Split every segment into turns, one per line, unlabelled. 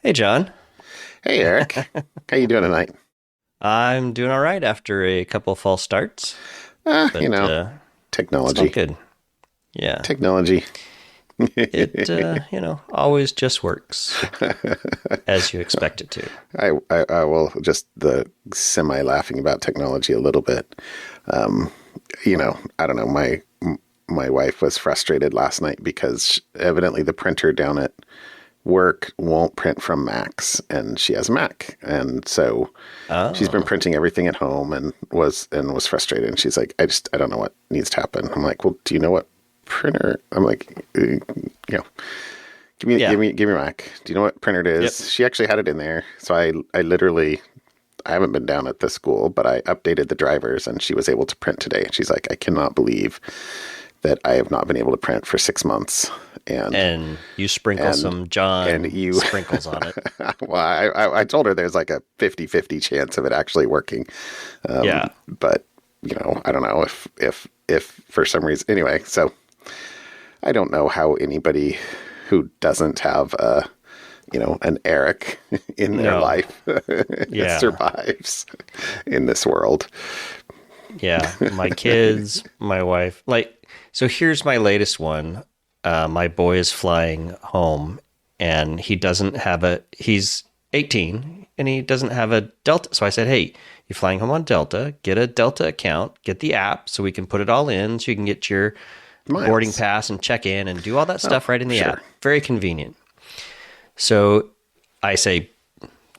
Hey, John.
Hey Eric, how you doing tonight?
I'm doing all right after a couple of false starts,
Uh, you
but
know,
it's all
technology,
good. Yeah,
technology.
always just works as you expect it to.
I will just the semi laughing about technology a little bit. Um, I don't know. My wife was frustrated last night because evidently the printer down at work won't print from Macs, and she has a Mac, and so she's been
Oh,
printing everything at home and was frustrated. And she's like, I don't know what needs to happen. I'm like, well, do you know what printer? I'm like, give me
yeah.
give me give me your Mac. Do you know what printer it
Yep.
is? She actually had it in there, so I literally. I haven't been down at the school, but I updated the drivers and she was able to print today. And she's like, I cannot believe that I have not been able to print for 6 months. And
And you sprinkle
and
some
and
John
you
sprinkles on it.
well, I told her there's like a 50-50 chance of it actually working.
Yeah.
But I don't know if for some reason, anyway, so I don't know how anybody who doesn't have an Eric in their
No.
life
Yeah.
survives in this world.
Yeah. My kids, my wife. So here's my latest one. My boy is flying home and he's 18 and he doesn't have a Delta. So I said, hey, you're flying home on Delta, get a Delta account, get the app so we can put it all in so you can get your boarding
Miles.
pass and check in and do all that stuff right in the
Sure.
app. Very convenient. So I say,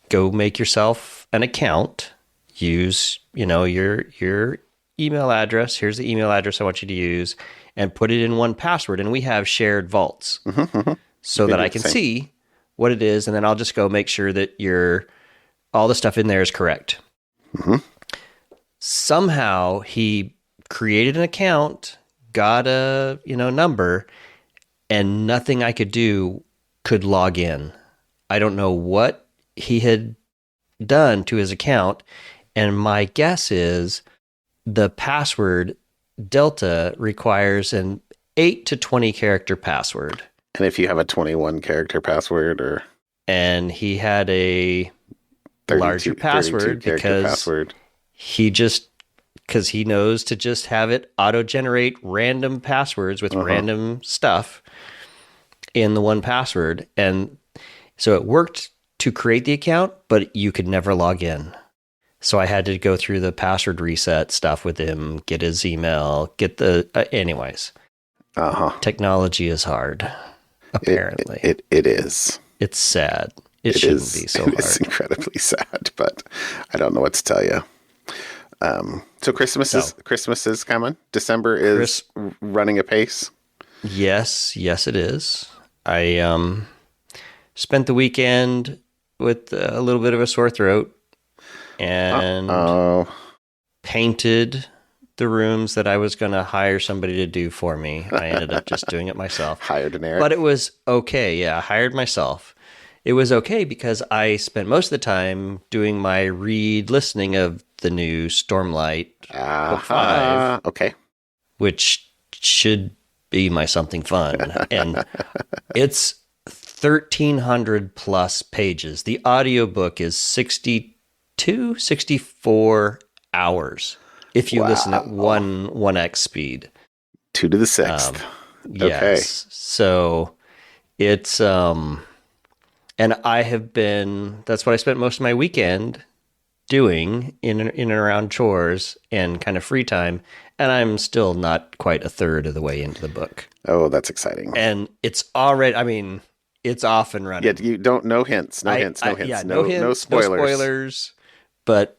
go make yourself an account, use, your email address. Here's the email address I want you to use and put it in one password. And we have shared vaults so
They
that
do
I
the
can
same.
see what it is. And then I'll just go make sure that all the stuff in there is correct. Somehow he created an account, got a, number, and nothing I could do could log in. I don't know what he had done to his account. And my guess is the password Delta requires an 8 to 20 character password.
And if you have a 21 character password or
And he had a
32,
larger password
character password.
because he knows to just have it auto generate random passwords with random stuff in the one password. And so it worked to create the account, but you could never log in. So I had to go through the password reset stuff with him, get his email, anyways. Technology is hard, apparently.
It is.
It's sad. It
It
shouldn't
is.
be so
It
hard.
is incredibly sad, but I don't know what to tell you. So Christmas is coming. December is running apace.
Yes, it is. I spent the weekend with a little bit of a sore throat and
Oh,
painted the rooms that I was going to hire somebody to do for me. I ended up just doing it myself.
hired an Eric.
But it was okay. Yeah, I hired myself. It was okay because I spent most of the time doing my listening of the new Stormlight Book 5,
Okay.
which should be my something fun. And it's 1,300 plus pages. The audiobook is 64 hours if you listen at 1x speed.
2 to the 6th. Okay.
Yes. So it's and that's what I spent most of my weekend doing in and around chores and kind of free time, and I'm still not quite a third of the way into the book.
Oh, that's exciting.
And it's already, it's off and running.
Yeah, you don't, no hints, no hints.
Yeah,
no
hints,
no spoilers.
No spoilers, but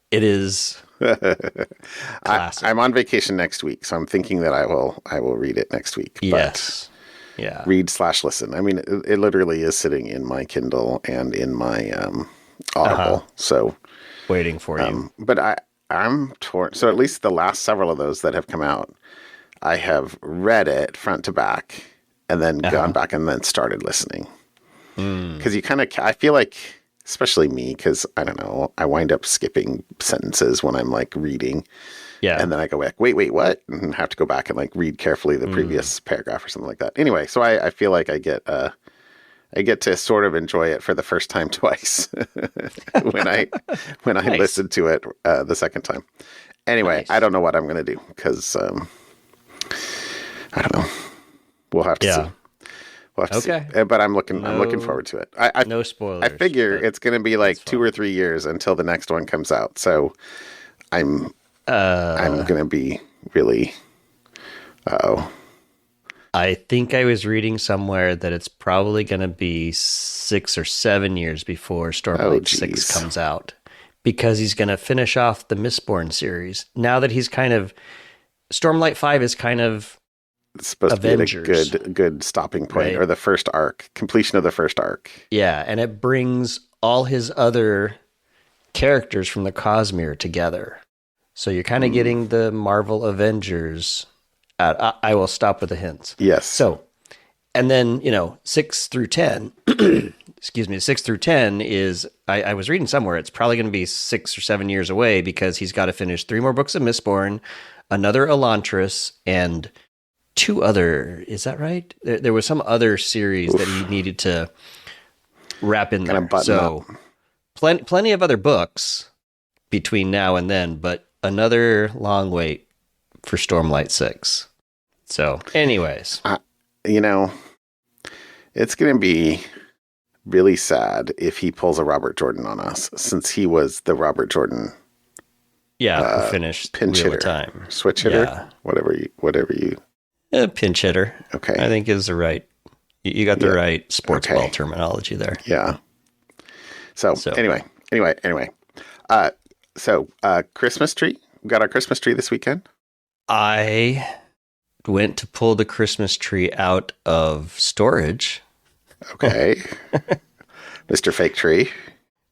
it is classic.
I'm on vacation next week, so I'm thinking that I will read it next week.
Yes. Yeah.
Read/listen. I mean, it literally is sitting in my Kindle and in my Audible. So
waiting for you.
but I'm torn. So at least the last several of those that have come out, I have read it front to back and then gone back and then started listening. Because I feel like, especially me, because I don't know, I wind up skipping sentences when I'm like reading.
Yeah.
And then I go back, wait, what? And have to go back and like read carefully the previous paragraph or something like that. Anyway, so I feel like I get a I get to sort of enjoy it for the first time twice when I
Nice.
listened to it the second time. Anyway,
Nice.
I don't know what I'm going to do because I don't know. We'll have to see.
Yeah.
We'll have to
Okay.
see. But I'm looking
No,
forward to it. I
no spoilers.
I figure
but
it's going to be like
that's
2
fine.
or 3 years until the next one comes out. So I'm going to be really. Oh,
I think I was reading somewhere that it's probably going to be 6 or 7 years before Stormlight 6
geez.
comes out because he's going to finish off the Mistborn series. Now that he's kind of Stormlight 5 is kind of
It's supposed
Avengers,
to be at a good stopping point,
right?
or the first arc, completion of the first arc.
Yeah, and it brings all his other characters from the Cosmere together. So you're kind of getting the Marvel Avengers. I will stop with the hints.
Yes.
So, and then, 6 through 10, excuse me, 6 through 10 is, I was reading somewhere, it's probably going to be 6 or 7 years away because he's got to finish 3 more books of Mistborn, another Elantris, and 2 other, is that right? There was some other series that he needed to wrap in
Kinda
there.
button
So, plenty of other books between now and then, but another long wait for Stormlight 6. So, anyways.
You know, it's going to be really sad if he pulls a Robert Jordan on us, since he was the Robert Jordan
Yeah, who finished
pinch
Wheel
hitter,
of Time.
switch hitter,
Yeah.
whatever you.
Pinch hitter.
Okay.
I think is the right. You got the
Yeah.
right sports
Okay.
ball terminology there.
Yeah. So anyway. Christmas tree. We got our Christmas tree this weekend.
I went to pull the Christmas tree out of storage.
Okay. Mr. Fake Tree.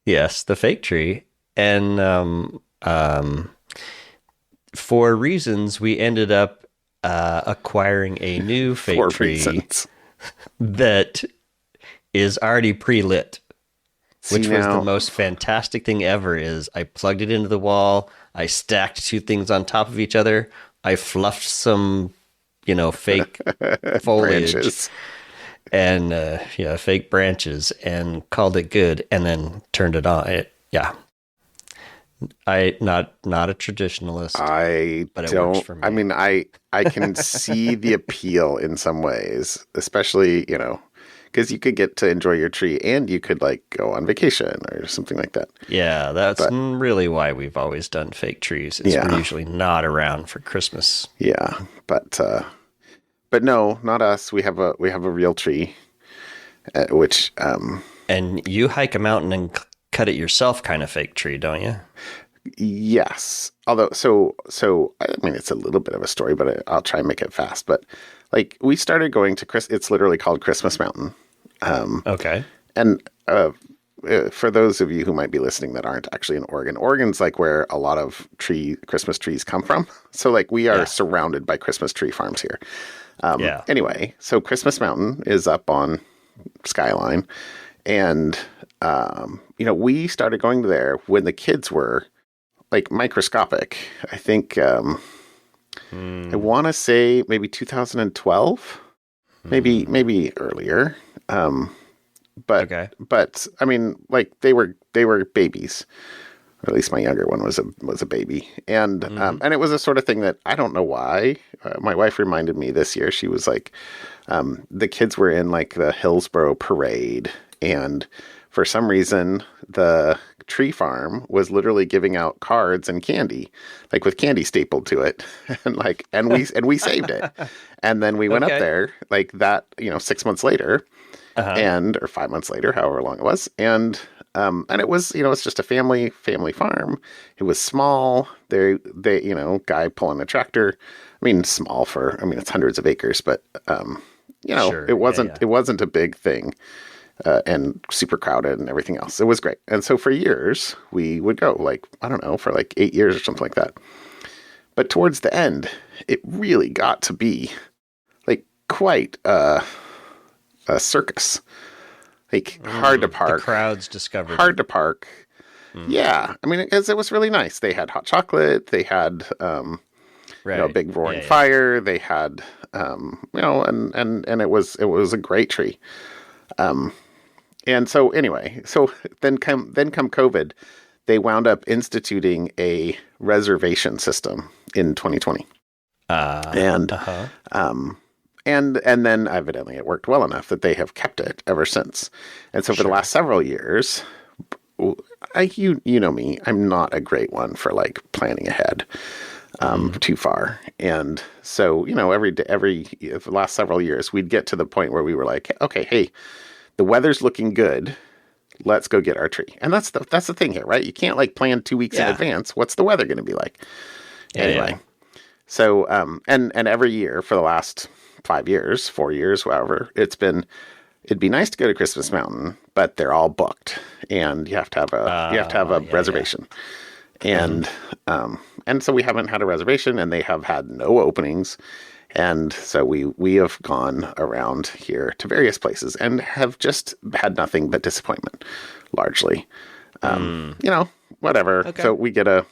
Yes, the fake tree. And for reasons, we ended up acquiring a new fake
For
tree
reasons.
that is already pre-lit. Which
See,
was
now-
the most fantastic thing ever is I plugged it into the wall. I stacked 2 things on top of each other. I fluffed some, fake foliage
branches.
and, fake branches and called it good and then turned it on. Not a traditionalist. But it works for me.
I mean, I can see the appeal in some ways, especially, because you could get to enjoy your tree and you could like go on vacation or something like that.
Yeah, that's really why we've always done fake trees. We're
Yeah.
usually not around for Christmas.
Yeah, but no, not us. We have a real tree, which
And you hike a mountain and cut it yourself kind of fake tree, don't you?
yes. Although, so I mean, it's a little bit of a story, but I'll try and make it fast. But like, we started going to it's literally called Christmas Mountain.
Okay.
And for those of you who might be listening that aren't actually in Oregon, Oregon's like where a lot of Christmas trees come from. So like, we are surrounded by Christmas tree farms here. Anyway, so Christmas Mountain is up on Skyline, and we started going there when the kids were like microscopic. I think I want to say maybe 2012, maybe earlier. But I mean, like they were babies, or at least my younger one was a baby, and and it was a sort of thing that I don't know why. My wife reminded me this year. She was like, the kids were in like the Hillsborough parade, and for some reason the tree farm was literally giving out cards and candy, like with candy stapled to it, and we saved it, and then we went up there like that, 6 months later. Or 5 months later, however long it was. And it was, it's just a family farm. It was small. They, guy pulling a tractor. I mean, small it's hundreds of acres, but,
Sure.
it wasn't a big thing, and super crowded and everything else. It was great. And so for years we would go for like 8 years or something like that. But towards the end, it really got to be like quite, a circus, like hard to park.
The crowds discovered.
Hard to park. Yeah, I mean, it was really nice. They had hot chocolate. They had, a big roaring fire. They had, and it was a great tree. And so anyway, so then come COVID, they wound up instituting a reservation system in 2020. And and then evidently it worked well enough that they have kept it ever since. And so for the last several years, you know me, I'm not a great one for like planning ahead too far. And so, you know, for the last several years, we'd get to the point where we were like, okay, hey, the weather's looking good. Let's go get our tree. And that's the thing here, right? You can't like plan 2 weeks in advance. What's the weather going to be like? Anyway. So, and every year for the last 5 years, 4 years, however, it'd be nice to go to Christmas Mountain, but they're all booked and you have to have a reservation. And, and so we haven't had a reservation and they have had no openings. And so we have gone around here to various places and have just had nothing but disappointment, largely. You know, whatever. Okay. So we get a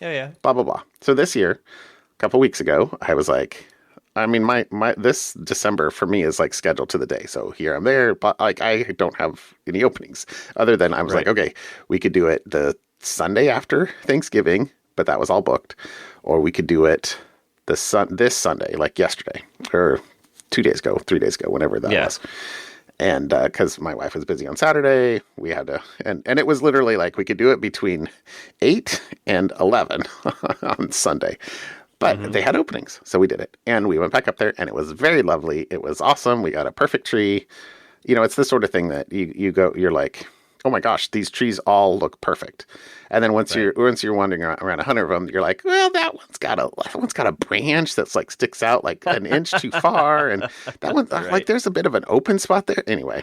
blah, blah, blah. So this year, a couple weeks ago, I was like, I mean, my this December for me is like scheduled to the day. So here I'm there, but like I don't have any openings other than I was like, okay, we could do it the Sunday after Thanksgiving, but that was all booked. Or we could do it this Sunday, like yesterday, or 2 days ago, 3 days ago, whenever that was. And because my wife was busy on Saturday, we had to, and it was literally like we could do it between 8 and 11 on Sunday. But they had openings, so we did it. And we went back up there, and it was very lovely. It was awesome. We got a perfect tree. You know, it's the sort of thing that you're like, oh my gosh, these trees all look perfect. And then once you're wandering around 100 of them, you're like, well, that one's got a branch that's like sticks out like an inch too far, and that one like there's a bit of an open spot there. Anyway,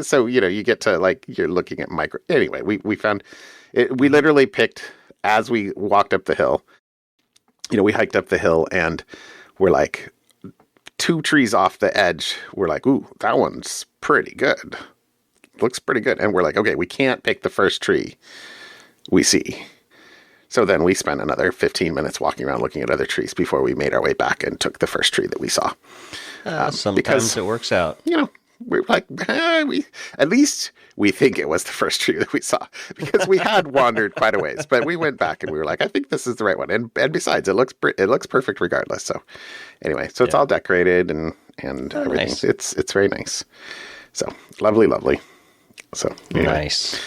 so you know you get to like you're looking at micro. Anyway, we found it. We literally picked as we walked up the hill. You know, we hiked up the hill and we're like 2 trees off the edge. We're like, ooh, that one's pretty good. Looks pretty good. And we're like, okay, we can't pick the first tree we see. So then we spent another 15 minutes walking around looking at other trees before we made our way back and took the first tree that we saw.
Sometimes it works out.
You know, we're like, at least we think it was the first tree that we saw because we had wandered quite a ways, but we went back and we were like, I think this is the right one. And besides, it looks perfect regardless. So anyway, so it's all decorated and everything. Nice. It's very nice. So lovely. So anyway.
Nice.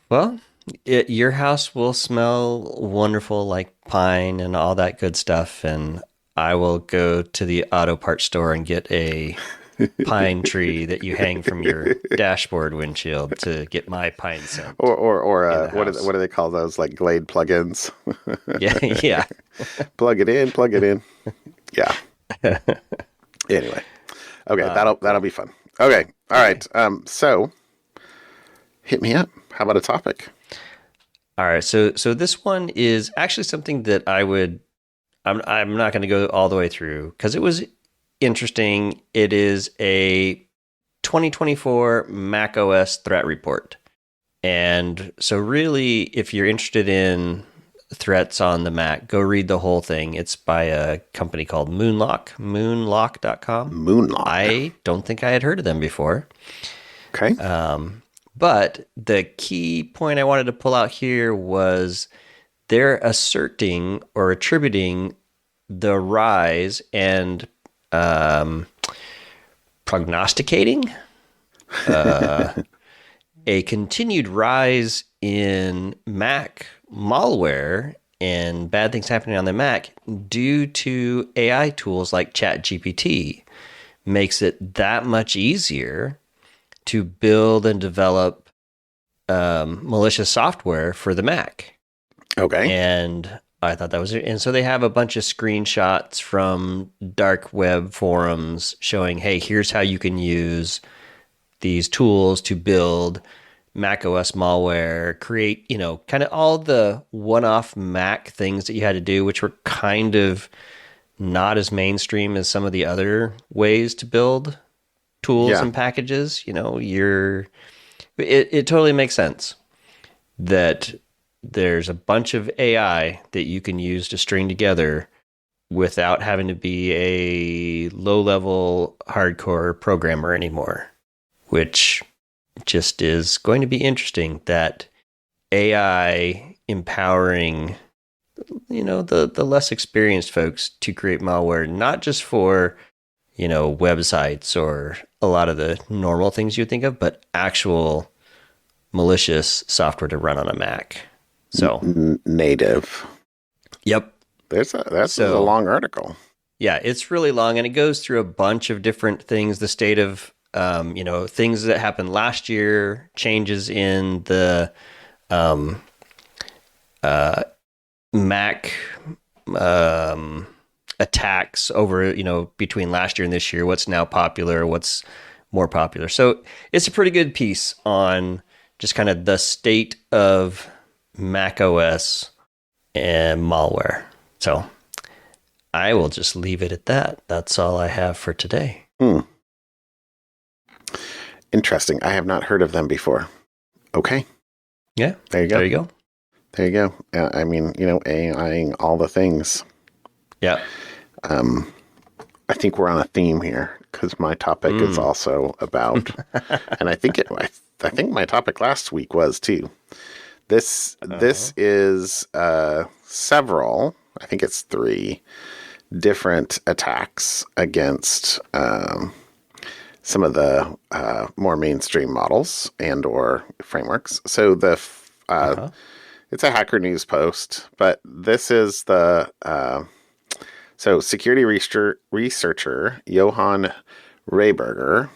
Well, your house will smell wonderful like pine and all that good stuff. And I will go to the auto parts store and get a pine tree that you hang from your dashboard windshield to get my pine scent.
Or what do they call those? Like Glade plugins?
Yeah.
Plug it in. Yeah. Anyway. Okay, that'll be fun. Okay. All right. So hit me up. How about a topic?
All right. So this one is actually something that I'm not going to go all the way through because it was interesting. It is a 2024 macOS threat report. And so really, if you're interested in threats on the Mac, go read the whole thing. It's by a company called Moonlock, moonlock.com.
Moonlock.
I don't think I had heard of them before.
Okay.
But the key point I wanted to pull out here was they're asserting or attributing the rise and prognosticating a continued rise in Mac malware and bad things happening on the Mac due to AI tools like ChatGPT. Makes it that much easier to build and develop malicious software for the Mac.
Okay.
And I thought that was it. And so they have a bunch of screenshots from dark web forums showing, hey, here's how you can use these tools to build macOS malware, create, kind of all the one-off Mac things that you had to do, which were kind of not as mainstream as some of the other ways to build tools and packages. It totally makes sense that there's a bunch of AI that you can use to string together without having to be a low-level hardcore programmer anymore, which just is going to be interesting, that AI empowering, the less experienced folks to create malware, not just for, websites or a lot of the normal things you think of, but actual malicious software to run on a Mac. So
native.
Yep.
That's a long article.
Yeah, it's really long, and it goes through a bunch of different things. The state of, things that happened last year, changes in the Mac attacks over, between last year and this year, what's now popular, what's more popular. So it's a pretty good piece on just kind of the state of macOS and malware. So I will just leave it at that. That's all I have for today.
Interesting. I have not heard of them before. Okay.
Yeah.
There you go.
There you go.
There you go. I mean, AIing all the things.
Yeah.
I think we're on a theme here because my topic is also about, and I think my topic last week was too. This is several. I think it's 3 different attacks against some of the more mainstream models and or frameworks. So it's a Hacker News post, but this is the so security researcher Johan Rehberger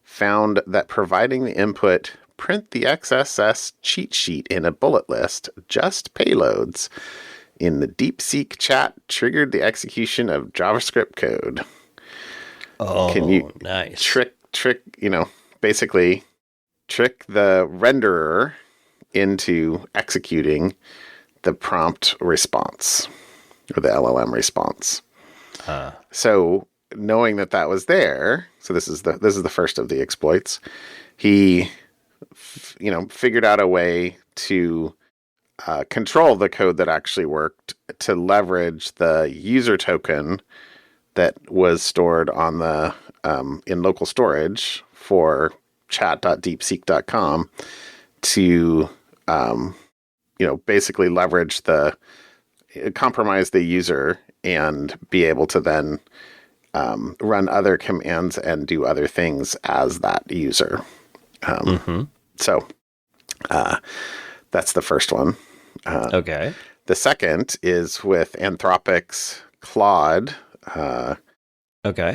found that providing the input print the XSS cheat sheet in a bullet list, just payloads, in the DeepSeek chat triggered the execution of JavaScript code.
Oh,
can you
nice.
Basically trick the renderer into executing the prompt response or the LLM response. So knowing that was there, so this is the first of the exploits. He figured out a way to control the code that actually worked to leverage the user token that was stored on the in local storage for chat.deepseek.com to basically leverage compromise the user and be able to then run other commands and do other things as that user. So that's the first one.
Okay.
The second is with Anthropic's Claude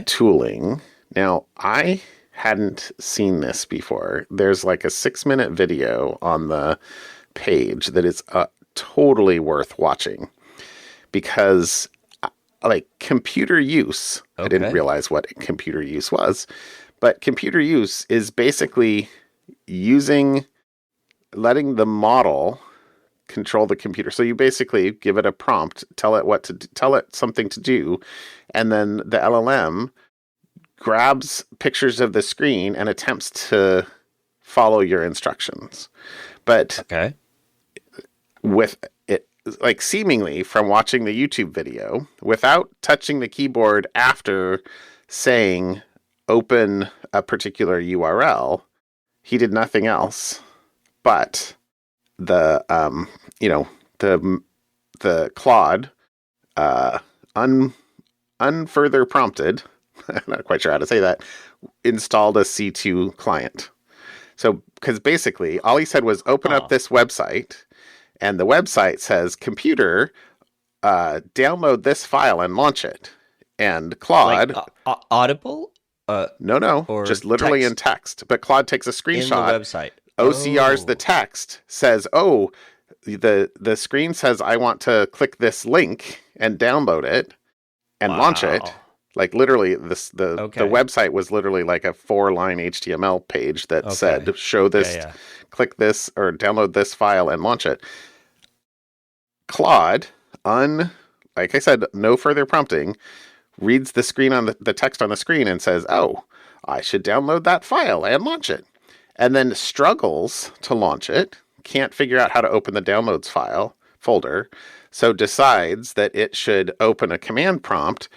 tooling. Now, I hadn't seen this before. There's like a 6-minute video on the page that is totally worth watching because computer use, I didn't realize what computer use was, but computer use is basically letting the model control the computer. So you basically give it a prompt, tell it something to do, and then the LLM grabs pictures of the screen and attempts to follow your instructions. But with it, seemingly from watching the YouTube video, without touching the keyboard after saying open a particular URL, he did nothing else. But the Claude unfurther prompted, I'm not quite sure how to say that, installed a C2 client. So, because basically all he said was open up this website, and the website says, computer, download this file and launch it. And Claude...
Audible?
No, just literally text. In text. But Claude takes a screenshot.
In the website.
OCRs the text, says, the screen says I want to click this link and download it and launch it. Like literally the website was literally like a 4-line HTML page that said, show this, click this or download this file and launch it. Claude, like I said, no further prompting, reads the screen on the text on the screen and says, I should download that file and launch it. And then struggles to launch it, can't figure out how to open the downloads folder, so decides that it should open a command prompt,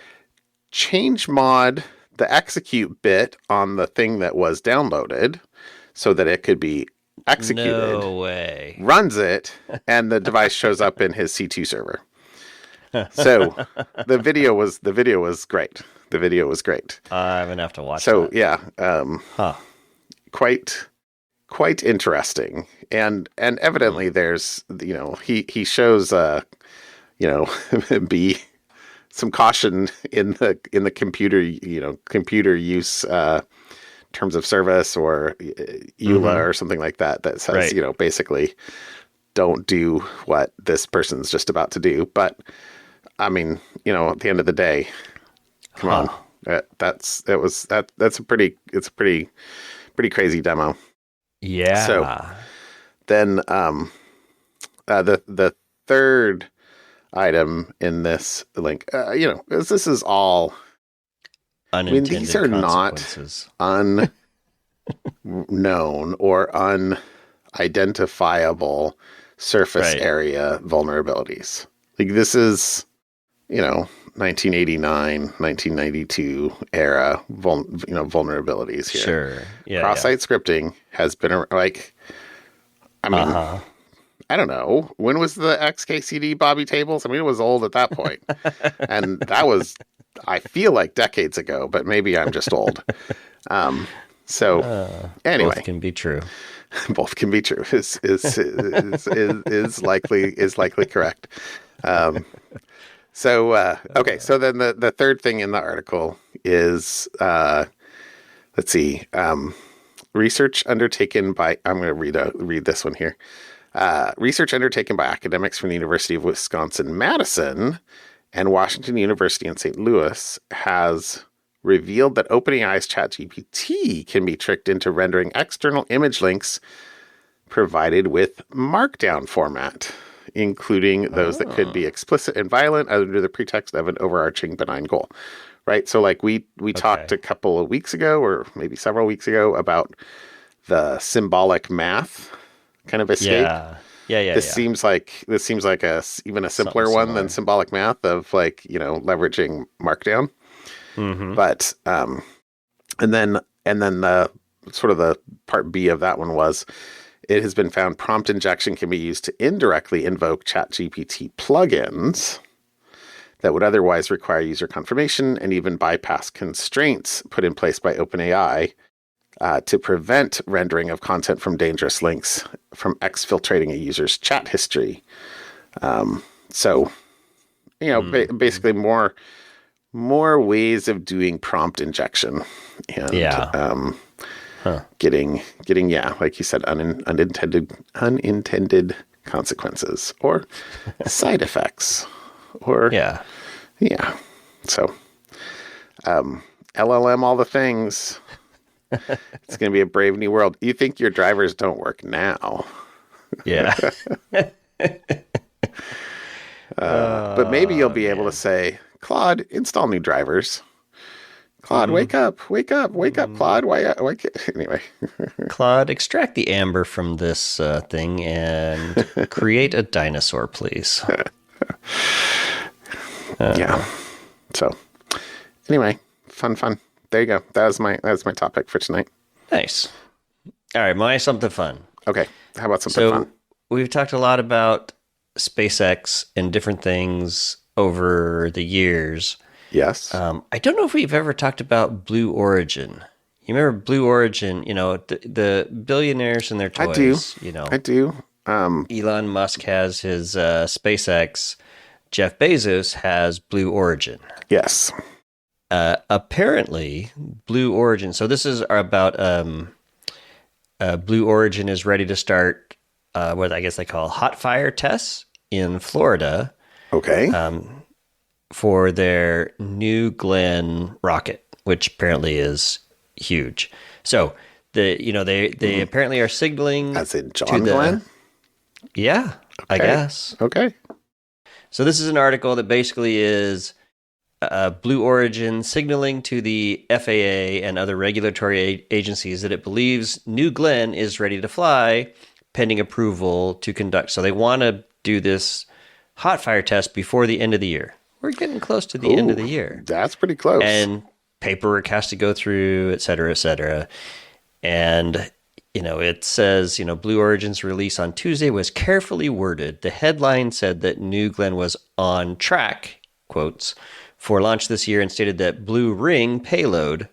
change mod the execute bit on the thing that was downloaded so that it could be executed.
No way.
Runs it, and the device shows up in his C2 server. So the video was great. The video was great.
I'm gonna have to watch.
So
that.
Yeah, quite interesting, and evidently there's he shows be some caution in the computer use terms of service or EULA or something like that says basically don't do what this person's just about to do. But I mean, at the end of the day, come on, that's a pretty crazy demo.
Yeah.
So then the third item in this link, this is all
unintended
these are not unknown or unidentifiable surface area vulnerabilities. Like this is 1989, 1992 era vulnerabilities here.
Sure. Yeah.
Cross-site scripting has been I don't know. When was the XKCD Bobby Tables? I mean, it was old at that point. And that was, I feel like decades ago, but maybe I'm just old. Anyway.
Both can be true.
Both can be true. Is likely correct. Okay. So then the third thing in the article is, let's see, research undertaken by, I'm going to read this one here. Research undertaken by academics from the University of Wisconsin-Madison and Washington University in St. Louis has revealed that OpenAI's ChatGPT can be tricked into rendering external image links provided with Markdown format, including those that could be explicit and violent under the pretext of an overarching benign goal. Right? So like we talked a couple of weeks ago, or maybe several weeks ago, about the symbolic math kind of escape.
Yeah.
This seems like even a simpler one than symbolic math of leveraging Markdown.
Mm-hmm.
But and then the sort of the part B of that one was, it has been found prompt injection can be used to indirectly invoke ChatGPT plugins that would otherwise require user confirmation and even bypass constraints put in place by OpenAI to prevent rendering of content from dangerous links from exfiltrating a user's chat history. Basically more ways of doing prompt injection and getting like you said, unintended consequences or side effects or so LLM all the things. It's going to be a brave new world. You think your drivers don't work now.
Yeah.
But maybe you'll be able to say, Claude, install new drivers. Claude, wake up, Claude. Why anyway.
Claude, extract the amber from this thing and create a dinosaur, please.
Yeah. So anyway, fun. There you go. That was my topic for tonight.
Nice. All right, my something fun.
Okay. How about something fun?
We've talked a lot about SpaceX and different things over the years.
Yes.
I don't know if we've ever talked about Blue Origin. You remember Blue Origin? The billionaires and their toys.
I do.
Elon Musk has his SpaceX. Jeff Bezos has Blue Origin.
Yes.
Apparently, Blue Origin. So this is about Blue Origin is ready to start what I guess they call hot fire tests in Florida.
Okay.
For their New Glenn rocket, which apparently is huge. So they apparently are signaling
as in John Glenn.
Yeah, okay. I guess.
Okay.
So this is an article that basically is Blue Origin signaling to the FAA and other regulatory agencies that it believes New Glenn is ready to fly, pending approval to conduct. So they want to do this hot fire test before the end of the year. We're getting close to the end of the year.
That's pretty close.
And paperwork has to go through, et cetera, et cetera. And, it says, Blue Origin's release on Tuesday was carefully worded. The headline said that New Glenn was on track, quotes, for launch this year, and stated that Blue Ring payload,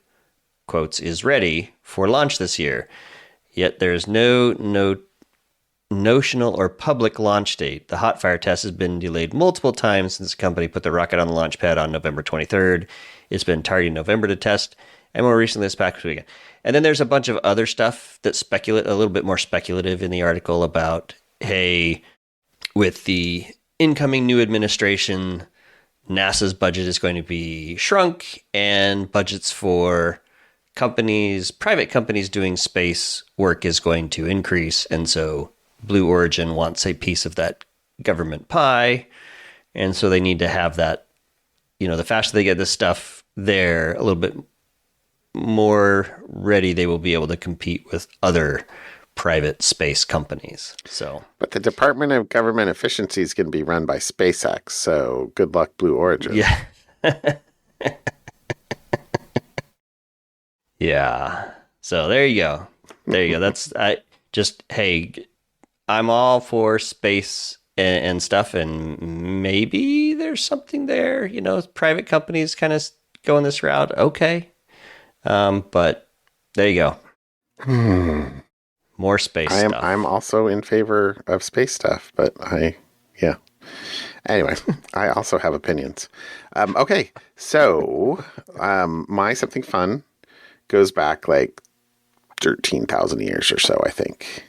quotes, is ready for launch this year. Yet there's no notional or public launch date. The hot fire test has been delayed multiple times since the company put the rocket on the launch pad on November 23rd. It's been targeting November to test, and more recently this past weekend. And then there's a bunch of other stuff that's a little bit more speculative in the article about, hey, with the incoming new administration, NASA's budget is going to be shrunk, and budgets for private companies doing space work is going to increase. And so Blue Origin wants a piece of that government pie. And so they need to have that, the faster they get this stuff there a little bit more ready, they will be able to compete with other private space companies. So,
but the Department of Government Efficiency is going to be run by SpaceX. So good luck, Blue Origin.
Yeah. Yeah. So there you go. That's hey, I'm all for space and stuff, and maybe there's something there. Private companies kind of going this route. Okay. But there you go. More space stuff.
I'm also in favor of space stuff, but yeah. Anyway, I also have opinions. Okay, so my something fun goes back like 13,000 years or so, I think.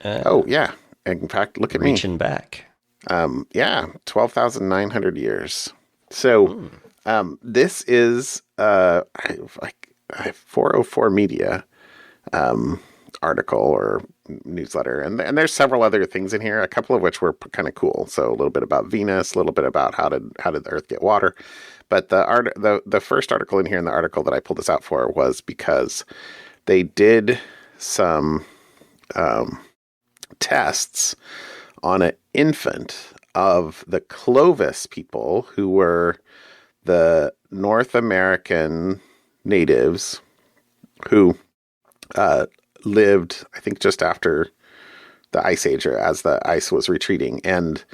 Oh, yeah. In fact, look at me.
Reaching back.
12,900 years. So this is a 404 Media article or newsletter. And there's several other things in here, a couple of which were kind of cool. So a little bit about Venus, a little bit about how did the Earth get water. But the first article in here, and the article that I pulled this out for, was because they did some tests on an infant of the Clovis people, who were the North American natives who lived, I think, just after the Ice Age, or as the ice was retreating. And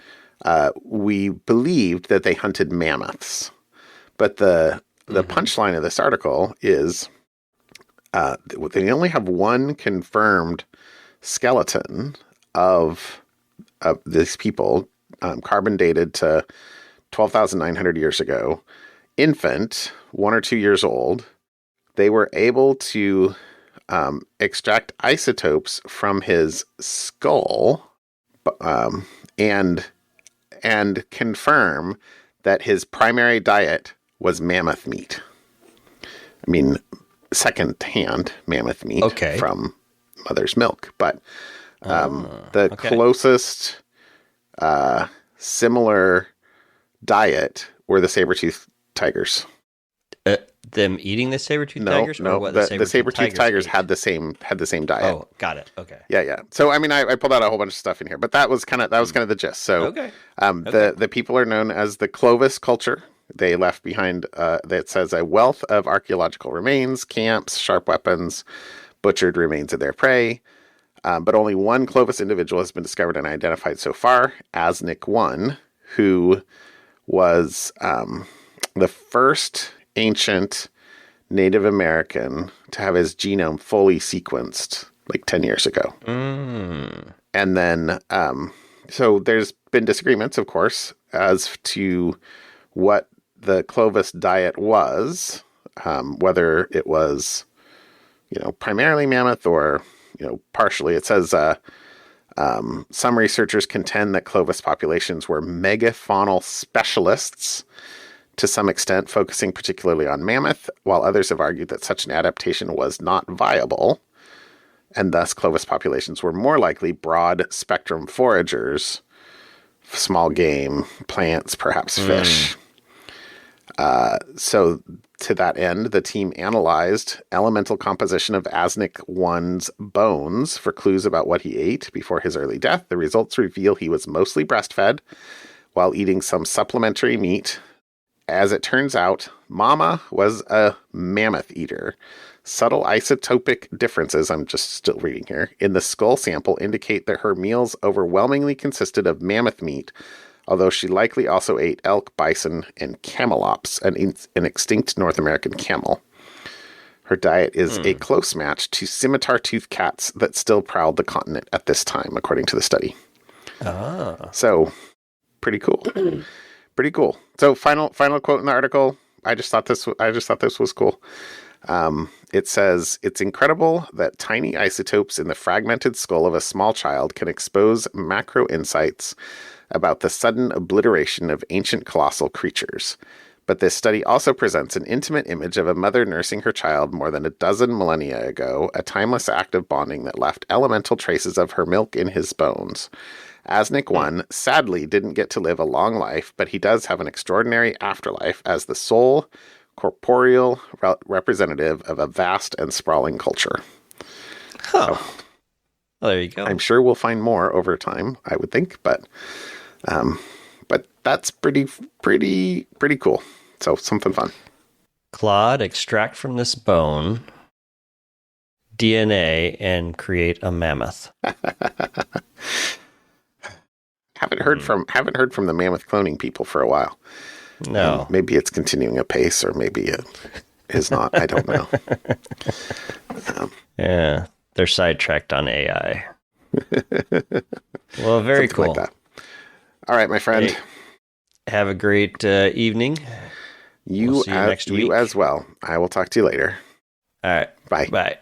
we believed that they hunted mammoths. But the punchline of this article is they only have one confirmed skeleton of these people, carbon dated to 12,900 years ago. Infant, 1 or 2 years old. They were able to extract isotopes from his skull and confirm that his primary diet was mammoth meat. I mean, second-hand mammoth meat from mother's milk. But closest similar diet were the saber-toothed tigers.
Them eating the saber-toothed tigers?
No,
what
the saber-toothed tigers had the same diet.
Oh, got it. Okay.
Yeah. So I mean, I pulled out a whole bunch of stuff in here, but that was kind of the gist. So the people are known as the Clovis culture. They left behind that says a wealth of archaeological remains, camps, sharp weapons, butchered remains of their prey. But only one Clovis individual has been discovered and identified so far, Asnik 1, who was the first ancient Native American to have his genome fully sequenced like 10 years ago. And then, so there's been disagreements, of course, as to what the Clovis diet was, whether it was, primarily mammoth or, partially. It says some researchers contend that Clovis populations were megafaunal specialists, to some extent focusing particularly on mammoth, while others have argued that such an adaptation was not viable, and thus Clovis populations were more likely broad-spectrum foragers, small game, plants, perhaps fish. So to that end, the team analyzed elemental composition of Asnik 1's bones for clues about what he ate before his early death. The results reveal he was mostly breastfed while eating some supplementary meat As it turns out, Mama was a mammoth-eater. Subtle isotopic differences, I'm just still reading here, in the skull sample indicate that her meals overwhelmingly consisted of mammoth meat, although she likely also ate elk, bison, and camelops, an extinct North American camel. Her diet is a close match to scimitar-toothed cats that still prowled the continent at this time, according to the study. So, pretty cool. Pretty cool. So, final quote in the article. I just thought this was cool. It says, "It's incredible that tiny isotopes in the fragmented skull of a small child can expose macro insights about the sudden obliteration of ancient colossal creatures. But this study also presents an intimate image of a mother nursing her child more than a dozen millennia ago, a timeless act of bonding that left elemental traces of her milk in his bones. Asnik 1 sadly didn't get to live a long life, but he does have an extraordinary afterlife as the sole corporeal representative of a vast and sprawling culture."
Huh.
So,
well, there you go.
I'm sure we'll find more over time, I would think, but that's pretty cool. So something fun.
Claude, extract from this bone DNA and create a mammoth.
Haven't heard from the mammoth cloning people for a while.
No.
Maybe it's continuing apace, or maybe it is not. I don't know.
Yeah, they're sidetracked on AI. Well, very
Something
cool.
like that. All right, my friend.
Hey, have a great evening. We'll see you next week.
You as well. I will talk to you later.
All right.
Bye.
Bye.